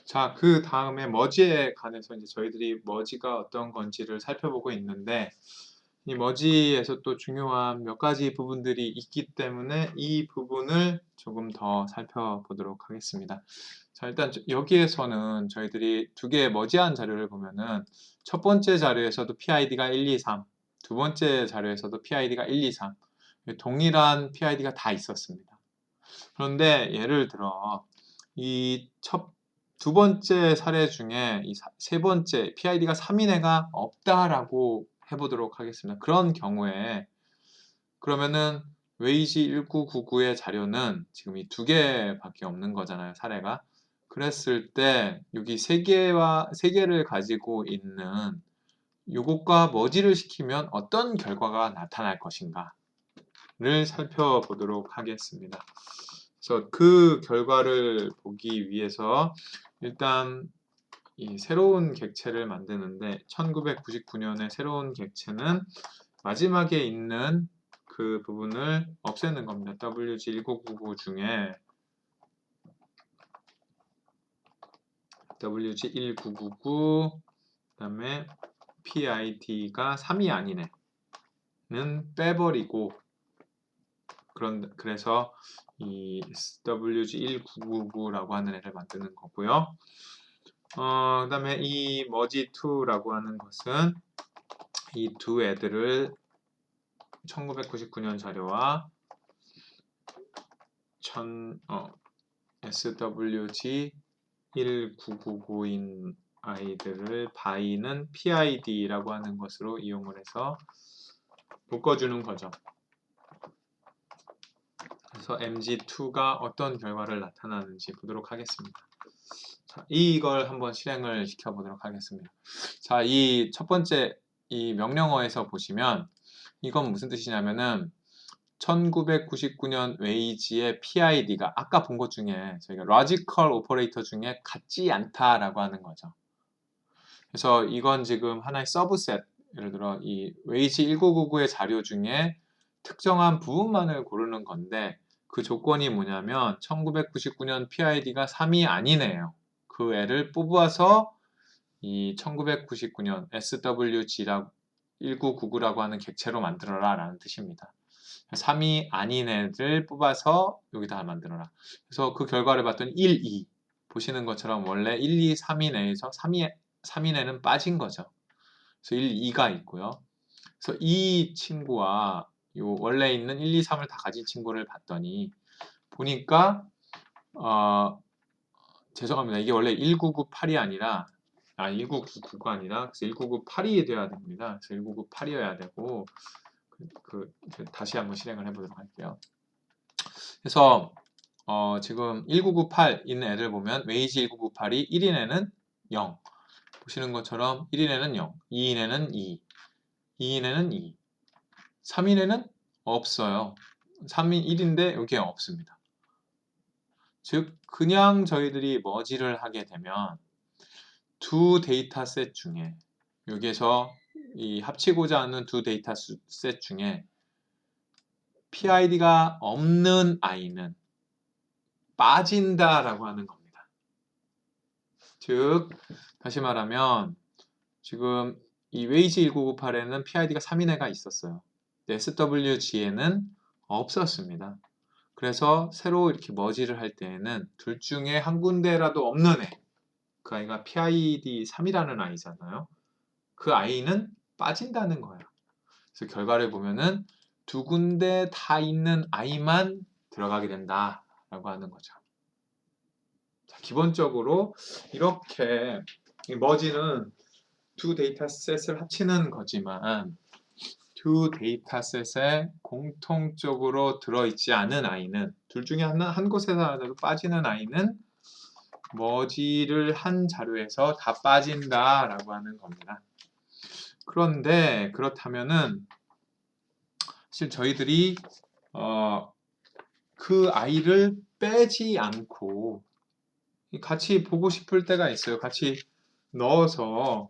자, 그 다음에 머지에 관해서 이제 저희들이 머지가 어떤 건지를 살펴보고 있는데, 이 머지에서 또 중요한 몇 가지 부분들이 있기 때문에 이 부분을 조금 더 살펴보도록 하겠습니다. 자, 일단 여기에서는 저희들이 두 개의 머지한 자료를 보면은 첫 번째 자료에서도 PID가 1, 2, 3, 두 번째 자료에서도 PID가 1, 2, 3, 동일한 PID가 다 있었습니다. 그런데 예를 들어 이 두 번째 사례 중에 이 세 번째 PID가 3인 애가 없다라고 해보도록 하겠습니다. 그런 경우에 그러면은 웨이지 1999의 자료는 지금 이 두 개밖에 없는 거잖아요, 사례가. 그랬을 때 여기 세 개를 가지고 있는 요것과 머지를 시키면 어떤 결과가 나타날 것인가를 살펴보도록 하겠습니다. 그래서 그 결과를 보기 위해서 일단 이 새로운 객체를 만드는데 1999년에 새로운 객체는 마지막에 있는 그 부분을 없애는 겁니다. WG1999 중에 WG1999 그다음에 PID가 3이 아니네는 빼버리고 그래서 이 WG1999라고 하는 애를 만드는 거고요. 그다음에 이 머지2라고 하는 것은 이 두 애들을 1999년 자료와 SWG1999인 아이들을 바이는 PID라고 하는 것으로 이용을 해서 묶어주는 거죠. 그래서 MG2가 어떤 결과를 나타나는지 보도록 하겠습니다. 자, 이걸 한번 실행을 시켜보도록 하겠습니다. 자, 이 첫 번째 이 명령어에서 보시면 이건 무슨 뜻이냐면은 1999년 웨이지의 PID가 아까 본 것 중에 저희가 logical operator 중에 같지 않다라고 하는 거죠. 그래서 이건 지금 하나의 서브셋, 예를 들어 이 웨이지 1999의 자료 중에 특정한 부분만을 고르는 건데 그 조건이 뭐냐면 1999년 PID가 3이 아니네요. 그 애를 뽑아서 이 1999년 SWG라고 1999라고 하는 객체로 만들어라 라는 뜻입니다. 3이 아닌 애를 뽑아서 여기다 만들어라. 그래서 그 결과를 봤더니 1, 2 보시는 것처럼 원래 1, 2, 3인 애에서 3인 애는 빠진 거죠. 그래서 1, 2가 있고요. 그래서 이 친구와 요 원래 있는 1, 2, 3을 다 가진 친구를 봤더니 보니까 죄송합니다. 이게 원래 1998이 아니라 1999가 아니라 그래서 1998이 돼야 됩니다. 그래서 1998이어야 되고 다시 한번 실행을 해보도록 할게요. 그래서 지금 1998 있는 애들 보면 웨이지 1998이 1인 애는 0 보시는 것처럼 1인 애는 0, 2인 애는 2, 2인 애는 2, 3인 애는 없어요. 3인 1인데 여기에 없습니다. 즉 그냥 저희들이 머지를 하게 되면 두 데이터셋 중에 여기에서 이 합치고자 하는 두 데이터셋 중에 PID가 없는 아이는 빠진다라고 하는 겁니다. 즉 다시 말하면 지금 이 웨이지 1998에는 PID가 3인 애가 있었어요. SWG에는 없었습니다. 그래서 새로 이렇게 머지를 할 때에는 둘 중에 한 군데라도 없는 애, 그 아이가 PID 3이라는 아이잖아요. 그 아이는 빠진다는 거예요. 그래서 결과를 보면은 두 군데 다 있는 아이만 들어가게 된다라고 하는 거죠. 자, 기본적으로 이렇게 머지는 두 데이터셋을 합치는 거지만 두 데이터셋에 공통적으로 들어있지 않은 아이는 둘 중에 한 곳에서라도 빠지는 아이는 머지를 한 자료에서 다 빠진다라고 하는 겁니다. 그런데 그렇다면은 사실 저희들이 그 아이를 빼지 않고 같이 보고 싶을 때가 있어요. 같이 넣어서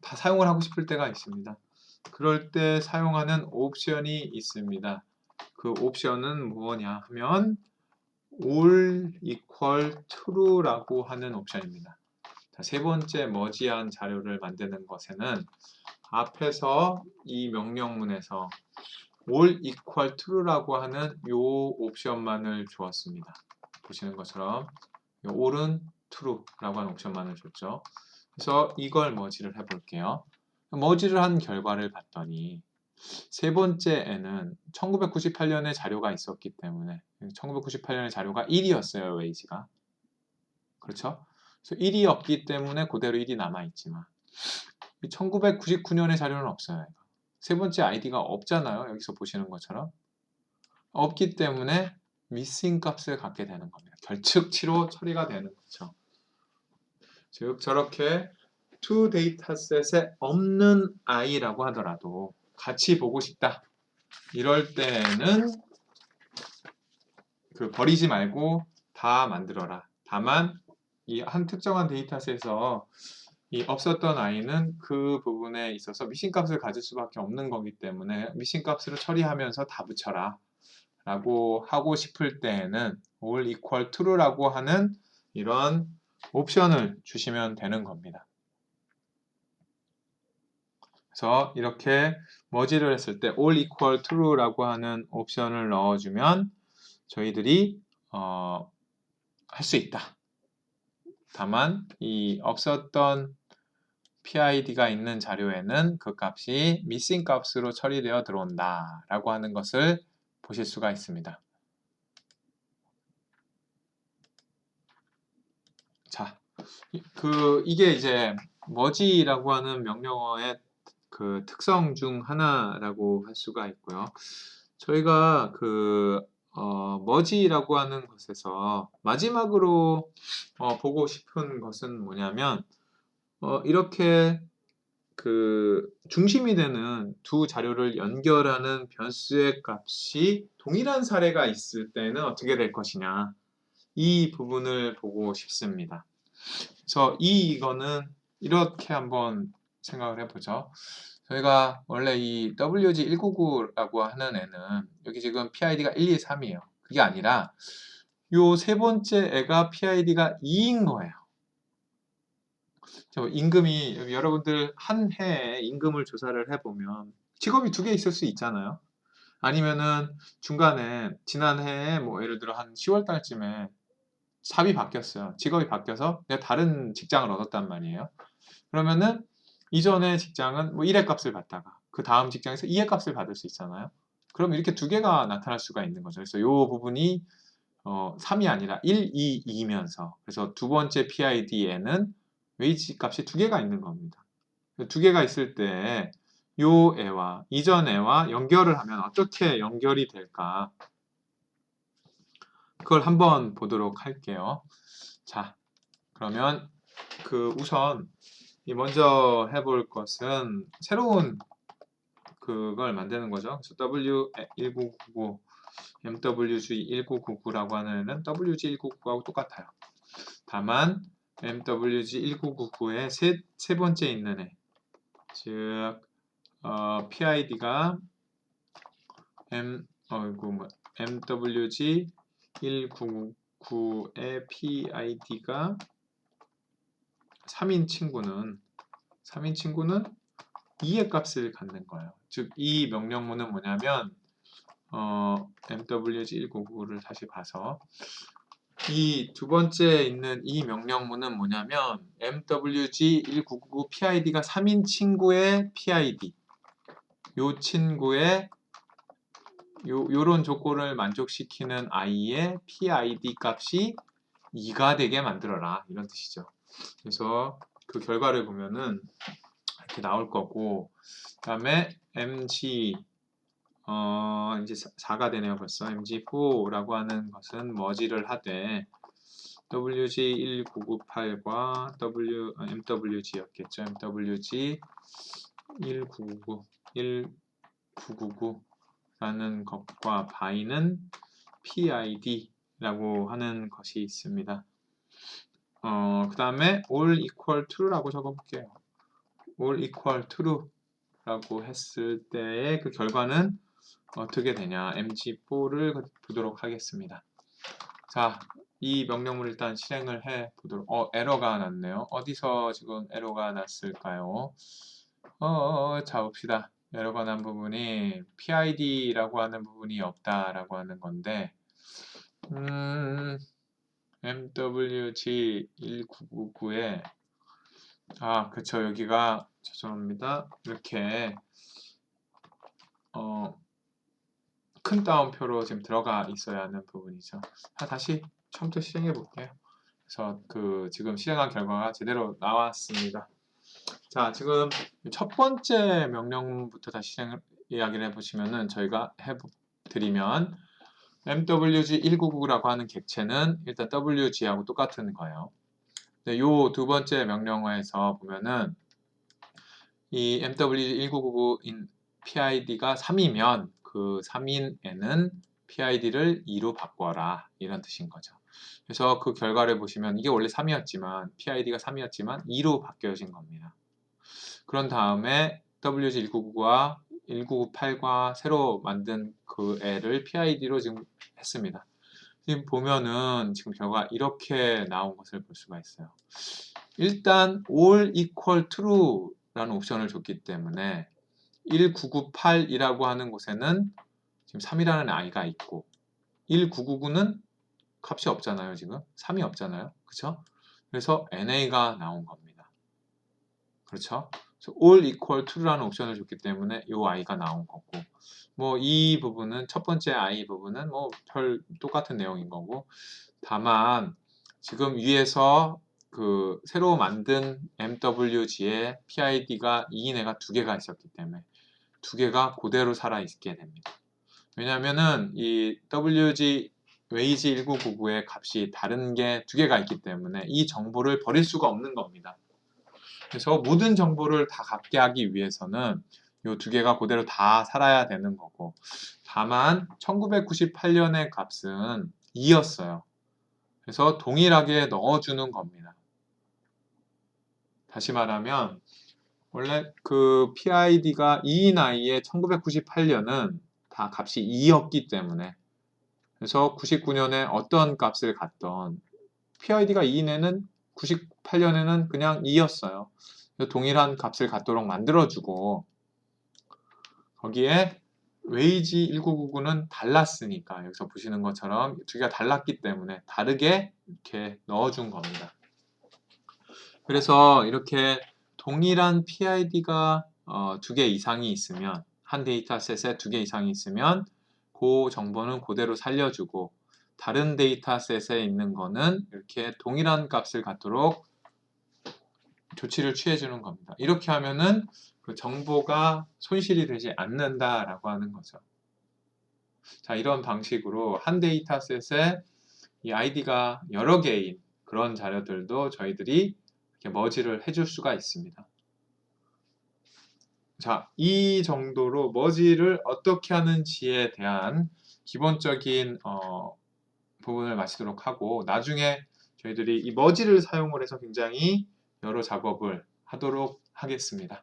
다 사용을 하고 싶을 때가 있습니다. 그럴 때 사용하는 옵션이 있습니다. 그 옵션은 뭐냐 하면 all equal true라고 하는 옵션입니다. 자, 세 번째 머지한 자료를 만드는 것에는 앞에서 이 명령문에서 all equal true라고 하는 이 옵션만을 주었습니다. 보시는 것처럼 all은 true라고 하는 옵션만을 줬죠. 그래서 이걸 머지를 해볼게요. 머지를 한 결과를 봤더니 세 번째에는 1998년에 자료가 있었기 때문에 1998년의 자료가 1이었어요. 웨이지가. 그렇죠? 그래서 1이었기 때문에 그대로 1이 남아있지만 1999년의 자료는 없어요. 세 번째 아이디가 없잖아요. 여기서 보시는 것처럼. 없기 때문에 missing 값을 갖게 되는 겁니다. 결측치로 처리가 되는 거죠. 즉 저렇게 to 데이터셋에 없는 i라고 하더라도 같이 보고 싶다. 이럴 때는 버리지 말고 다 만들어라. 다만 이 한 특정한 데이터셋에서 이 없었던 i는 그 부분에 있어서 미싱 값을 가질 수밖에 없는 거기 때문에 미싱 값으로 처리하면서 다 붙여라 라고 하고 싶을 때에는 all equal true라고 하는 이런 옵션을 주시면 되는 겁니다. 그래서 이렇게 머지를 했을 때 all equal true라고 하는 옵션을 넣어주면 저희들이 할 수 있다. 다만 이 없었던 PID가 있는 자료에는 그 값이 missing 값으로 처리되어 들어온다 라고 하는 것을 보실 수가 있습니다. 자, 이게 이제 머지라고 하는 명령어의 그 특성 중 하나라고 할 수가 있고요. 저희가 머지라고 하는 것에서 마지막으로 보고 싶은 것은 뭐냐면 이렇게 중심이 되는 두 자료를 연결하는 변수의 값이 동일한 사례가 있을 때는 어떻게 될 것이냐 이 부분을 보고 싶습니다. 그래서 이거는 이렇게 한번 생각을 해보죠. 저희가 원래 이 WG199라고 하는 애는 여기 지금 PID가 1, 2, 3이에요. 그게 아니라 요 세 번째 애가 PID가 2인 거예요. 임금이 여러분들 한 해에 임금을 조사를 해보면 직업이 두 개 있을 수 있잖아요. 아니면은 중간에 지난해에 뭐 예를 들어 한 10월 달쯤에 잡이 바뀌었어요. 직업이 바뀌어서 내가 다른 직장을 얻었단 말이에요. 그러면은 이전의 직장은 뭐 1회 값을 받다가 그 다음 직장에서 2회 값을 받을 수 있잖아요. 그럼 이렇게 두 개가 나타날 수가 있는 거죠. 그래서 이 부분이 3이 아니라 1, 2, 2면서 그래서 두 번째 PID에는 웨이지 값이 두 개가 있는 겁니다. 두 개가 있을 때 요 애와 이전 애와 연결을 하면 어떻게 연결이 될까? 그걸 한번 보도록 할게요. 자, 그러면 우선 먼저 해볼 것은 새로운 그걸 만드는 거죠. 그래서 W1999, MWG1999라고 하는 애는 WG199하고 똑같아요. 다만 MWG1999의 세 번째 있는 애, 즉 PID가 MWG199의 PID가 3인 친구는 2의 값을 갖는 거예요. 즉 이 명령문은 뭐냐면 MWG199를 다시 봐서 이 두 번째 있는 이 명령문은 뭐냐면 MWG199 PID가 3인 친구의 PID 요 친구의 요런 조건을 만족시키는 i의 PID 값이 2가 되게 만들어라 이런 뜻이죠. 그래서 그 결과를 보면은 이렇게 나올 거고 그 다음에 MG 이제 4가 되네요 벌써. MG4라고 하는 것은 머지를 하되 WG1998과 MWG였겠죠. MWG1999라는 것과 by는 PID라고 하는 것이 있습니다. 그 다음에 all equal to라고 적어볼게요. all equal true라고 했을 때의 그 결과는 어떻게 되냐? MG4를 보도록 하겠습니다. 자, 이 명령을 일단 실행을 해 보도록. 에러가 났네요. 어디서 지금 에러가 났을까요? 자 봅시다. 에러가 난 부분이 PID라고 하는 부분이 없다라고 하는 건데, MWG1999에 그쵸. 여기가 죄송합니다. 이렇게 큰 따옴표로 지금 들어가 있어야 하는 부분이죠. 다시 처음부터 실행해 볼게요. 그래서 지금 실행한 결과가 제대로 나왔습니다. 자, 지금 첫 번째 명령부터 다시 이야기를 해보시면은 저희가 해드리면 MWG1999라고 하는 객체는 일단 WG하고 똑같은 거예요. 요 두 번째 명령어에서 보면은 이 MWG1999인 PID가 3이면 그 3인에는 PID를 2로 바꿔라 이런 뜻인 거죠. 그래서 그 결과를 보시면 이게 원래 3이었지만 PID가 3이었지만 2로 바뀌어진 겁니다. 그런 다음에 WG1999와 1998과 새로 만든 그 애를 PID로 지금 했습니다. 지금 보면은 지금 결과 이렇게 나온 것을 볼 수가 있어요. 일단 all equal true라는 옵션을 줬기 때문에 1998이라고 하는 곳에는 지금 3이라는 i가 있고 1999는 값이 없잖아요. 지금 3이 없잖아요. 그렇죠? 그래서 NA가 나온 겁니다. 그렇죠? all equal to라는 옵션을 줬기 때문에 이 i가 나온 거고, 뭐 이 부분은 첫 번째 i 부분은 뭐 별 똑같은 내용인 거고, 다만 지금 위에서 새로 만든 MWG에 PID가 2인 애가 두 개가 있었기 때문에 두 개가 그대로 살아 있게 됩니다. 왜냐하면은 이 WG 웨이지 1999의 값이 다른 게 두 개가 있기 때문에 이 정보를 버릴 수가 없는 겁니다. 그래서 모든 정보를 다 갖게 하기 위해서는 이 두 개가 그대로 다 살아야 되는 거고, 다만 1998년의 값은 2였어요. 그래서 동일하게 넣어주는 겁니다. 다시 말하면 원래 그 PID가 2인 i의 1998년은 다 값이 2였기 때문에, 그래서 99년에 어떤 값을 갖던 PID가 2인에는 98년에는 그냥 2였어요. 동일한 값을 갖도록 만들어주고, 거기에 웨이지 1999는 달랐으니까 여기서 보시는 것처럼 두 개가 달랐기 때문에 다르게 이렇게 넣어준 겁니다. 그래서 이렇게 동일한 PID가 두 개 이상이 있으면, 한 데이터셋에 두 개 이상이 있으면 그 정보는 그대로 살려주고, 다른 데이터셋에 있는 거는 이렇게 동일한 값을 갖도록 조치를 취해주는 겁니다. 이렇게 하면은 그 정보가 손실이 되지 않는다라고 하는 거죠. 자, 이런 방식으로 한 데이터셋에 이 아이디가 여러 개인 그런 자료들도 저희들이 이렇게 머지를 해줄 수가 있습니다. 자, 이 정도로 머지를 어떻게 하는지에 대한 기본적인 부분을 마치도록 하고, 나중에 저희들이 이 머지를 사용을 해서 굉장히 여러 작업을 하도록 하겠습니다.